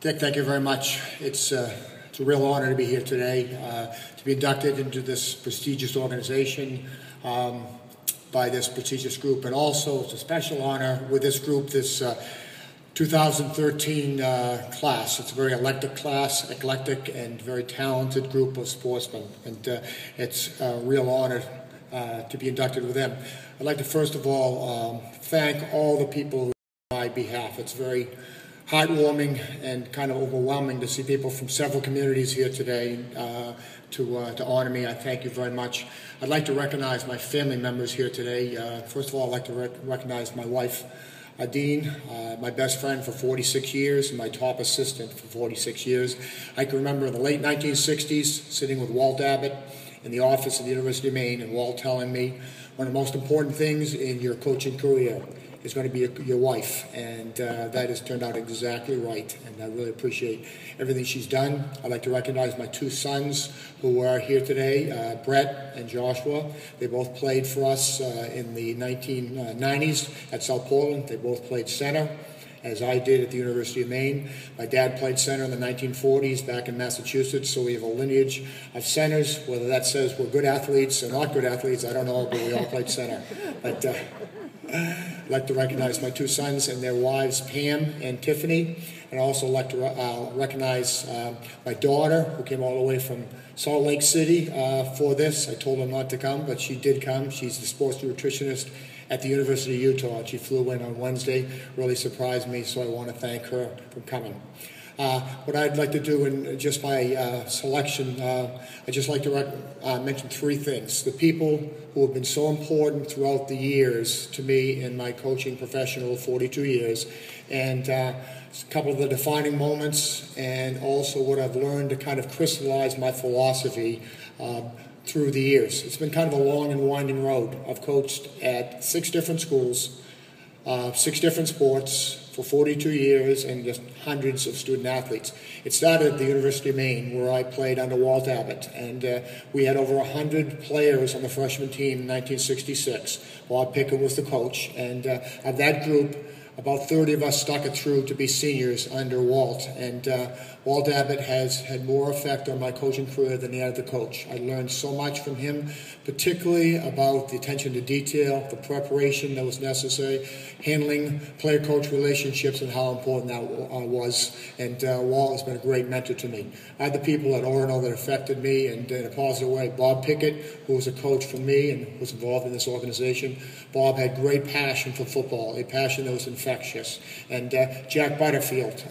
Dick, thank you very much. It's a real honor to be here today, to be inducted into this prestigious organization by this prestigious group. And also, it's a special honor with this group, this 2013 class. It's a very eclectic and very talented group of sportsmen. And it's a real honor to be inducted with them. I'd like to first of all thank all the people on my behalf. It's very heartwarming and kind of overwhelming to see people from several communities here today to honor me. I thank you very much. I'd like to recognize my family members here today. First of all, I'd like to recognize my wife, Adine, my best friend for 46 years and my top assistant for 46 years. I can remember in the late 1960s sitting with Walt Abbott in the office of the University of Maine, and Walt telling me one of the most important things in your coaching career is going to be your wife, and that has turned out exactly right, and I really appreciate everything she's done. I'd like to recognize my two sons who are here today, Brett and Joshua. They both played for us in the 1990s at South Portland. They both played center, as I did at the University of Maine. My dad played center in the 1940s back in Massachusetts, so we have a lineage of centers. Whether that says we're good athletes or not good athletes, I don't know, but we all played center. But I'd like to recognize my two sons and their wives, Pam and Tiffany. And I'd also like to recognize my daughter, who came all the way from Salt Lake City for this. I told her not to come, but she did come. She's the sports nutritionist at the University of Utah. She flew in on Wednesday, really surprised me, so I want to thank her for coming. What I'd like to do in just my selection, I'd just like to mention three things. The people who have been so important throughout the years to me in my coaching professional 42 years, and a couple of the defining moments, and also what I've learned to kind of crystallize my philosophy through the years. It's been kind of a long and winding road. I've coached at 6 different schools, 6 different sports, for 42 years, and just hundreds of student athletes. It started at the University of Maine, where I played under Walt Abbott, and we had over 100 players on the freshman team in 1966. Bob Pickett was the coach, and of that group, about 30 of us stuck it through to be seniors under Walt, and Walt Abbott has had more effect on my coaching career than any other coach. I learned so much from him, particularly about the attention to detail, the preparation that was necessary, handling player-coach relationships, and how important that was. And Walt has been a great mentor to me. Other people at Orono that affected me and in a positive way. Bob Pickett, who was a coach for me and was involved in this organization. Bob had great passion for football, a passion that was infectious. And Jack Butterfield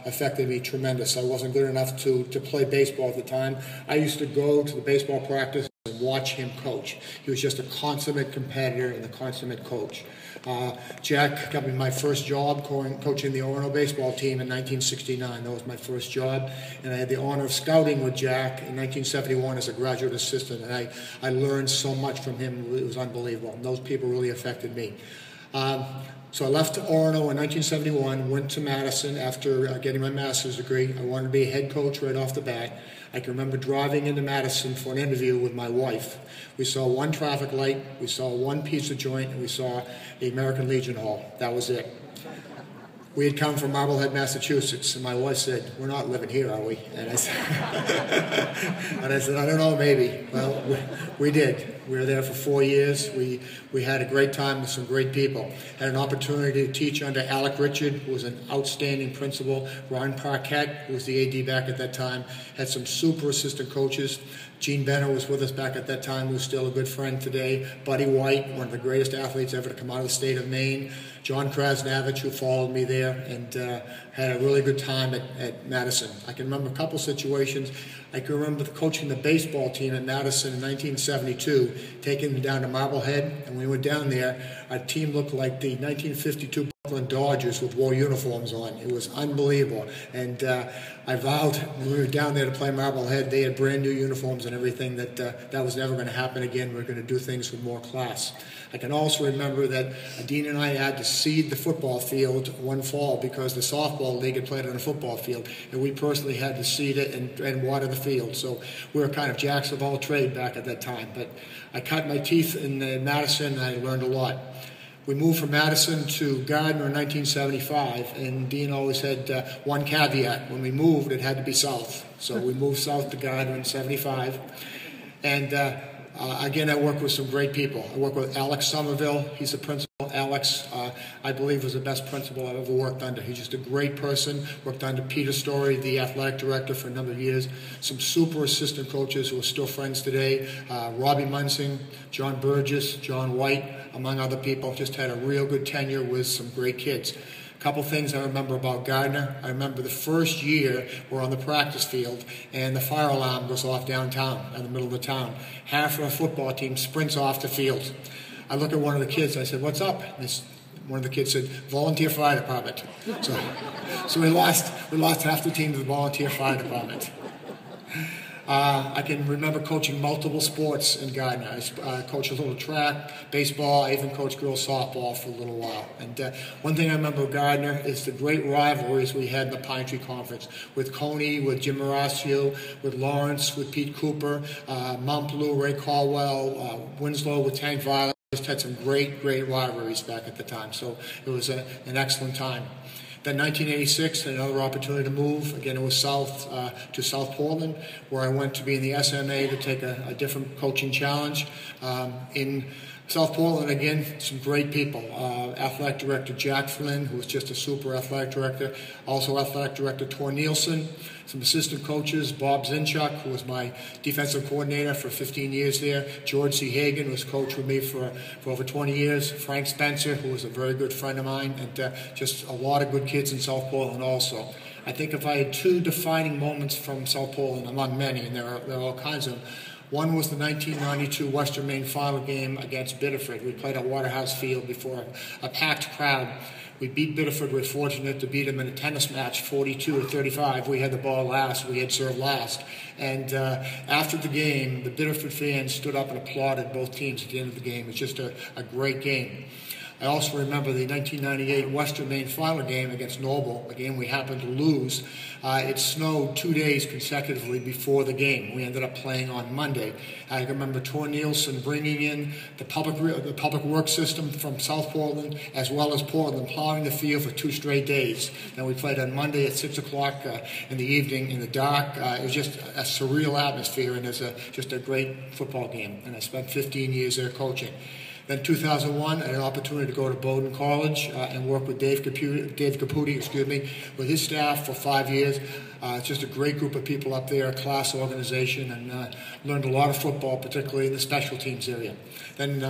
affected me tremendous. I wasn't good enough to play baseball at the time. I used to go to the baseball practice and watch him coach. He was just a consummate competitor and a consummate coach. Jack got me my first job coaching the Orono baseball team in 1969. That was my first job, and I had the honor of scouting with Jack in 1971 as a graduate assistant, and I learned so much from him. It was unbelievable, and those people really affected me. So I left Orono in 1971, went to Madison after getting my master's degree. I wanted to be a head coach right off the bat. I can remember driving into Madison for an interview with my wife. We saw one traffic light, we saw one pizza joint, and we saw the American Legion Hall. That was it. We had come from Marblehead, Massachusetts, and my wife said, "We're not living here, are we?" And I said, I don't know, maybe. Well, we did. We were there for 4 years. We had a great time with some great people. Had an opportunity to teach under Alec Richard, who was an outstanding principal. Ron Parquette, who was the AD back at that time. Had some super assistant coaches. Gene Benner was with us back at that time, who's still a good friend today. Buddy White, one of the greatest athletes ever to come out of the state of Maine. John Krasnavich, who followed me there, and had a really good time at Madison. I can remember a couple situations. I can remember coaching the baseball team at Madison in 1972, taking them down to Marblehead, and when we went down there, our team looked like the 1952 Brooklyn Dodgers with war uniforms on. It was unbelievable, and I vowed when we were down there to play Marblehead, they had brand new uniforms and everything, that was never going to happen again. We were going to do things with more class. I can also remember that Dean and I had to seed the football field one fall because the softball league had played on a football field, and we personally had to seed it and water the field. So we were kind of jacks of all trade back at that time. But I cut my teeth in Madison, and I learned a lot. We moved from Madison to Gardner in 1975, and Dean always had one caveat. When we moved, it had to be south. So we moved south to Gardner in 75. And again, I worked with some great people. I worked with Alex Somerville. He's the principal. Alex, I believe, was the best principal I've ever worked under. He's just a great person. Worked under Peter Story, the athletic director, for a number of years. Some super assistant coaches who are still friends today. Robbie Munsing, John Burgess, John White, among other people. Just had a real good tenure with some great kids. A couple things I remember about Gardner. I remember the first year we're on the practice field and the fire alarm goes off downtown, in the middle of the town. Half of our football team sprints off the field. I look at one of the kids and I said, "What's up?" And one of the kids said, "Volunteer fire department." So we lost half the team to the volunteer fire department. I can remember coaching multiple sports in Gardner. I coached a little track, baseball. I even coached girls softball for a little while. And one thing I remember of Gardner is the great rivalries we had in the Pine Tree Conference with Coney, with Jim Marasio, with Lawrence, with Pete Cooper, Mount Blue, Ray Caldwell, Winslow with Tank Violet. Just had some great rivalries back at the time. So it was an excellent time. Then 1986, another opportunity to move. Again, it was south to South Portland, where I went to be in the SMA to take a different coaching challenge. In South Portland, again, some great people. Athletic director Jack Flynn, who was just a super athletic director. Also athletic director Tor Nielsen. Some assistant coaches, Bob Zinchuk, who was my defensive coordinator for 15 years there. George C. Hagan was coach with me for over 20 years. Frank Spencer, who was a very good friend of mine. And just a lot of good kids in South Portland also. I think if I had two defining moments from South Portland, among many, and there are all kinds of them, one was the 1992 Western Maine final game against Biddeford. We played at Waterhouse Field before a packed crowd. We beat Biddeford. We were fortunate to beat them in a tennis match, 42-35. We had the ball last. We had served last. And after the game, the Biddeford fans stood up and applauded both teams at the end of the game. It was just a great game. I also remember the 1998 Western Maine final game against Noble, a game we happened to lose. It snowed 2 days consecutively before the game. We ended up playing on Monday. I remember Tor Nielsen bringing in the public works system from South Portland as well as Portland, plowing the field for 2 straight days. Then we played on Monday at 6 o'clock in the evening in the dark. It was just a surreal atmosphere, and it was just a great football game. And I spent 15 years there coaching. Then 2001, I had an opportunity to go to Bowdoin College and work with Dave Caputi, with his staff for 5 years. It's just a great group of people up there, a class organization, and learned a lot of football, particularly in the special teams area. Then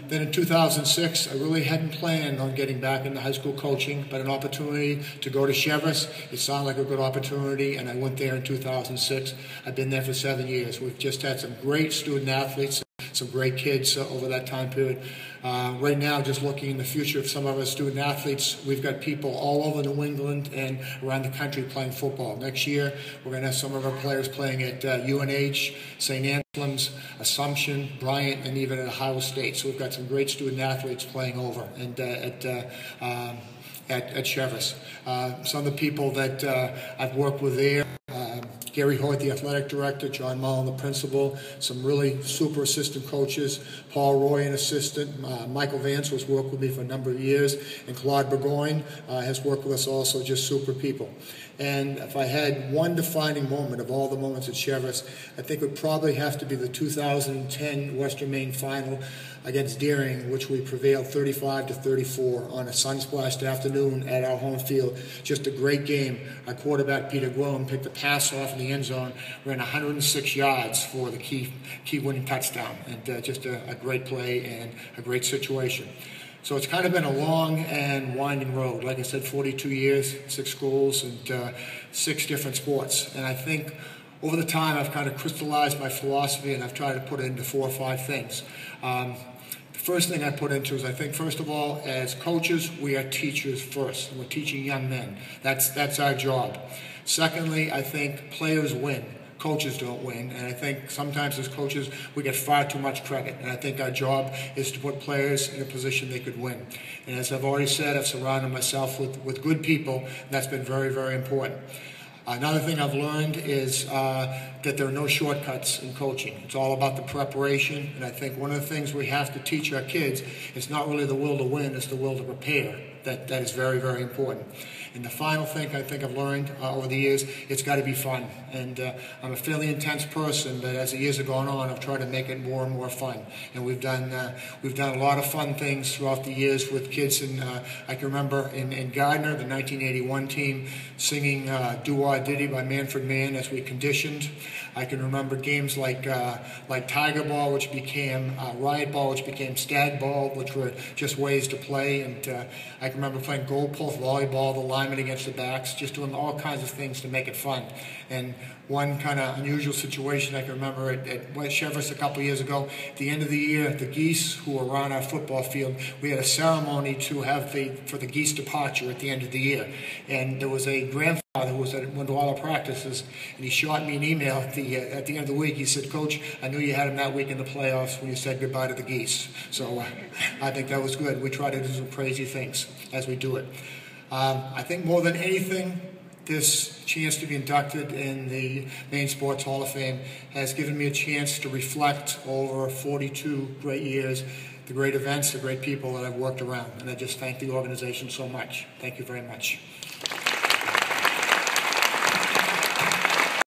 in 2006, I really hadn't planned on getting back into high school coaching, but an opportunity to go to Cheverus. It sounded like a good opportunity, and I went there in 2006. I've been there for 7 years. We've just had some great student athletes, some great kids over that time period. Right now, just looking in the future of some of our student athletes, we've got people all over New England and around the country playing football. Next year, we're going to have some of our players playing at UNH, St. Anselm's, Assumption, Bryant, and even at Ohio State. So we've got some great student athletes playing over and at Cheverus. Some of the people that I've worked with there, Gary Hoyt, the athletic director, John Mullen, the principal, some really super assistant coaches, Paul Roy, an assistant, Michael Vance, who's worked with me for a number of years, and Claude Burgoyne has worked with us also, just super people. And if I had one defining moment of all the moments at Cheverus, I think it would probably have to be the 2010 Western Maine final against Deering, which we prevailed 35-34 on a sun-splashed afternoon at our home field. Just a great game. Our quarterback, Peter Gwillen, picked a pass off in the end zone, ran 106 yards for the key winning touchdown. And just a great play and a great situation. So it's kind of been a long and winding road. Like I said, 42 years, 6 schools, and 6 different sports. And I think over the time I've kind of crystallized my philosophy, and I've tried to put it into 4 or 5 things. The first thing I put into is I think, first of all, as coaches, we are teachers first. We're teaching young men. That's our job. Secondly, I think players win. Coaches don't win, and I think sometimes as coaches we get far too much credit, and I think our job is to put players in a position they could win. And as I've already said, I've surrounded myself with good people, and that's been very, very important. Another thing I've learned is that there are no shortcuts in coaching. It's all about the preparation, and I think one of the things we have to teach our kids is not really the will to win, it's the will to prepare. That is very, very important. And the final thing I think I've learned over the years, it's got to be fun. And I'm a fairly intense person, but as the years have gone on, I've tried to make it more and more fun. And we've done a lot of fun things throughout the years with kids. And I can remember in Gardner, the 1981 team, singing "Do-Wah Diddy" by Manfred Mann as we conditioned. I can remember games like Tiger Ball, which became Riot Ball, which became Stag Ball, which were just ways to play. And I can remember playing goal post volleyball, the linemen against the backs, just doing all kinds of things to make it fun. And one kind of unusual situation I can remember at West Cheverus a couple of years ago, at the end of the year, the geese who were around our football field, we had a ceremony to have for the geese departure at the end of the year. And there was a grandfather who was went to all our practices, and he shot me an email at the end of the week. He said, "Coach, I knew you had him that week in the playoffs when you said goodbye to the geese." So I think that was good. We try to do some crazy things as we do it. I think more than anything, this chance to be inducted in the Maine Sports Hall of Fame has given me a chance to reflect over 42 great years, the great events, the great people that I've worked around. And I just thank the organization so much. Thank you very much.